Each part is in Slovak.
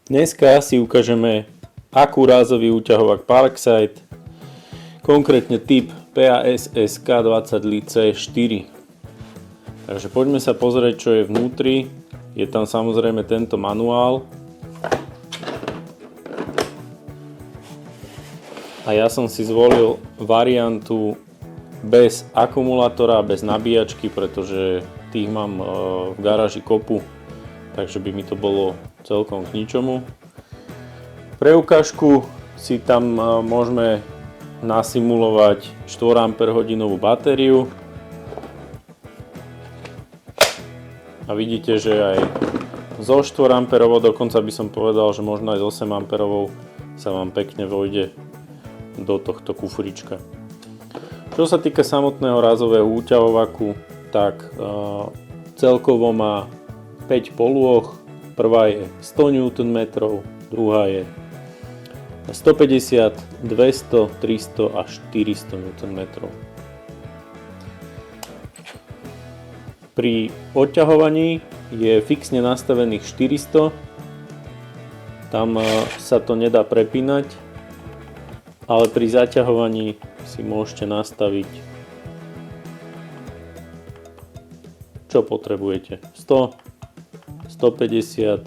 Dneska si ukážeme akurázový úťahovák Parkside, konkrétne typ PAS SK20LC4. Takže poďme sa pozrieť, čo je vnútri. Je tam samozrejme tento manuál. A ja som si zvolil variantu bez akumulátora, bez nabíjačky, pretože tých mám v garáži kopu, takže by mi to bolo celkom k ničomu. Pre ukážku si tam môžeme nasimulovať 4 Ah batériu. A vidíte, že aj zo 4 Ah, dokonca by som povedal, že možno aj z 8 Ah sa vám pekne vojde do tohto kufrička. Čo sa týka samotného rázového úťahovaku, tak celkovo má 5 polôch. Prvá je 100 Nm, druhá je 150, 200, 300 a 400 Nm. Pri odťahovaní je fixne nastavených 400, tam sa to nedá prepínať, ale pri zaťahovaní si môžete nastaviť, čo potrebujete. 100, 150,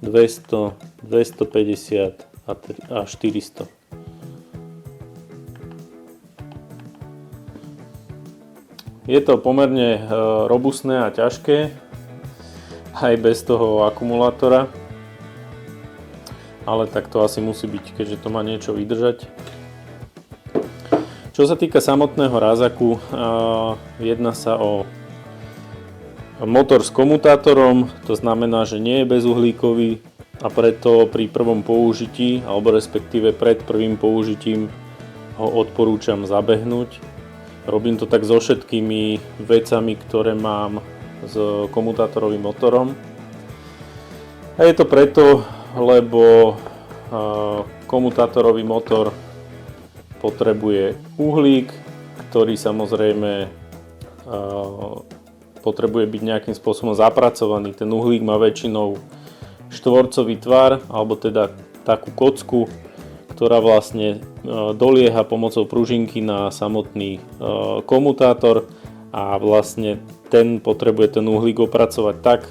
200, 250 a 400. Je to pomerne robustné a ťažké, aj bez toho akumulátora, ale tak to asi musí byť, keďže to má niečo vydržať. Čo sa týka samotného rázaku, jedná sa o motor s komutátorom, to znamená, že nie je bezuhlíkový a preto pri prvom použití, alebo respektíve pred prvým použitím ho odporúčam zabehnúť. Robím to tak so všetkými vecami, ktoré mám s komutátorovým motorom. A je to preto, lebo komutátorový motor potrebuje uhlík, ktorý samozrejme potrebuje byť nejakým spôsobom zapracovaný. Ten uhlík má väčšinou štvorcový tvar, alebo teda takú kocku, ktorá vlastne dolieha pomocou pružinky na samotný komutátor a vlastne ten potrebuje ten uhlík opracovať tak,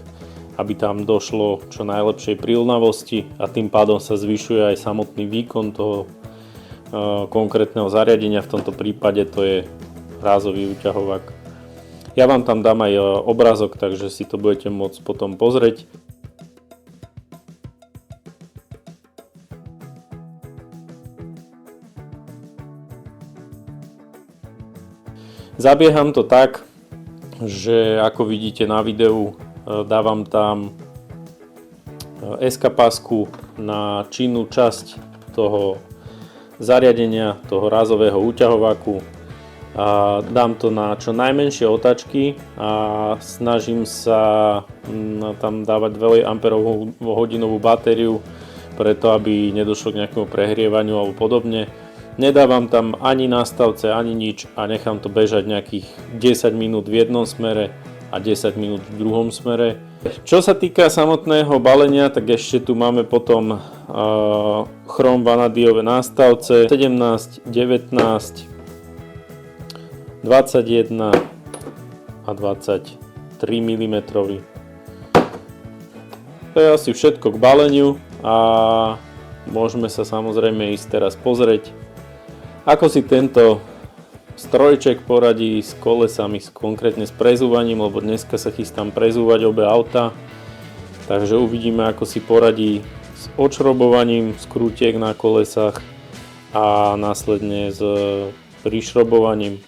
aby tam došlo čo najlepšej prílnavosti a tým pádom sa zvyšuje aj samotný výkon toho konkrétneho zariadenia. V tomto prípade to je rázový úťahovák. Ja vám tam dám aj obrázok, takže si to budete môcť potom pozrieť. Zabieham to tak, že ako vidíte na videu, dávam tam eskapásku na činnú časť toho zariadenia, toho rázového úťahováku. A dám to na čo najmenšie otáčky a snažím sa tam dávať 2 Ah batériu, preto aby nedošlo k nejakému prehrievaniu alebo podobne. Nedávam tam ani nastavce, ani nič a nechám to bežať nejakých 10 minút v jednom smere a 10 minút v druhom smere. Čo sa týka samotného balenia, tak ešte tu máme potom chrom vanadiové nástavce 17, 19, 21 a 23 mm. To je asi všetko k baleniu a môžeme sa samozrejme ísť teraz pozrieť, ako si tento strojček poradí s kolesami, konkrétne s prezúvaním, lebo dneska sa chystám prezúvať obe auta, takže uvidíme, ako si poradí s odšrobovaním skrutiek na kolesách a následne s prišrobovaním.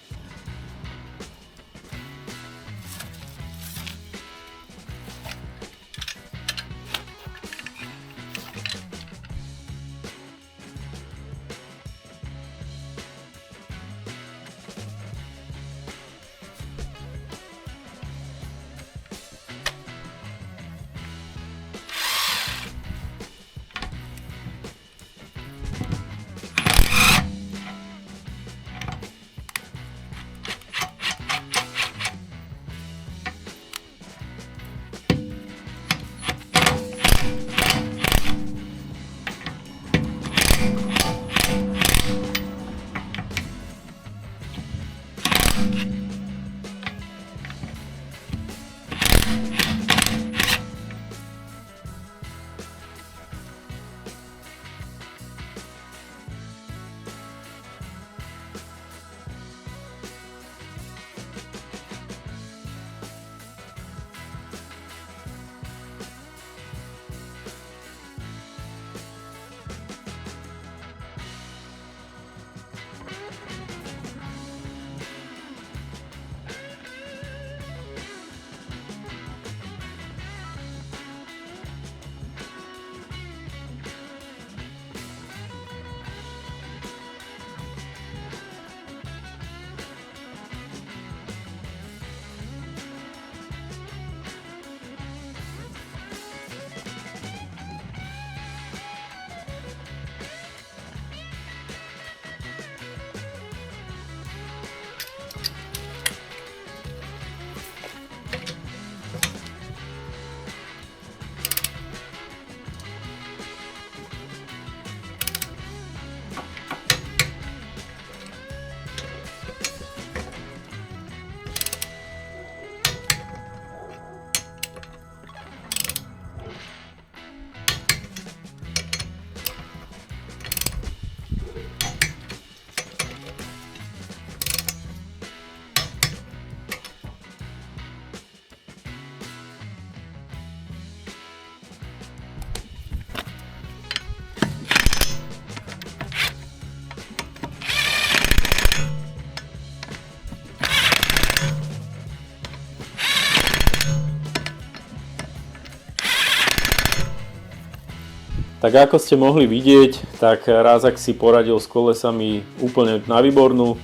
Tak ako ste mohli vidieť, tak Rázak si poradil s kolesami úplne na výbornú.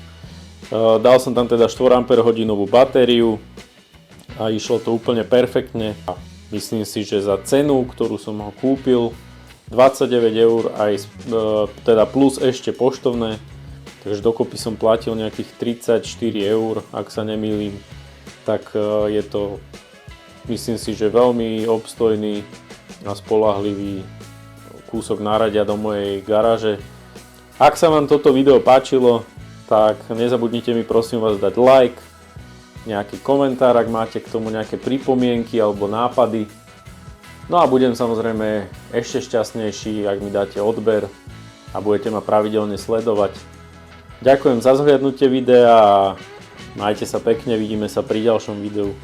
Dal som tam teda 4 Ah batériu a išlo to úplne perfektne. Myslím si, že za cenu, ktorú som ho kúpil, 29 eur aj teda plus ešte poštovné, takže dokopy som platil nejakých 34 eur, ak sa nemýlim, tak je to, myslím si, že veľmi obstojný a spoľahlivý kúsok náradia do mojej garáže. Ak sa vám toto video páčilo, tak nezabudnite mi prosím vás dať like, nejaký komentár, ak máte k tomu nejaké pripomienky alebo nápady. No a budem samozrejme ešte šťastnejší, ak mi dáte odber a budete ma pravidelne sledovať. Ďakujem za zhliadnutie videa a majte sa pekne, vidíme sa pri ďalšom videu.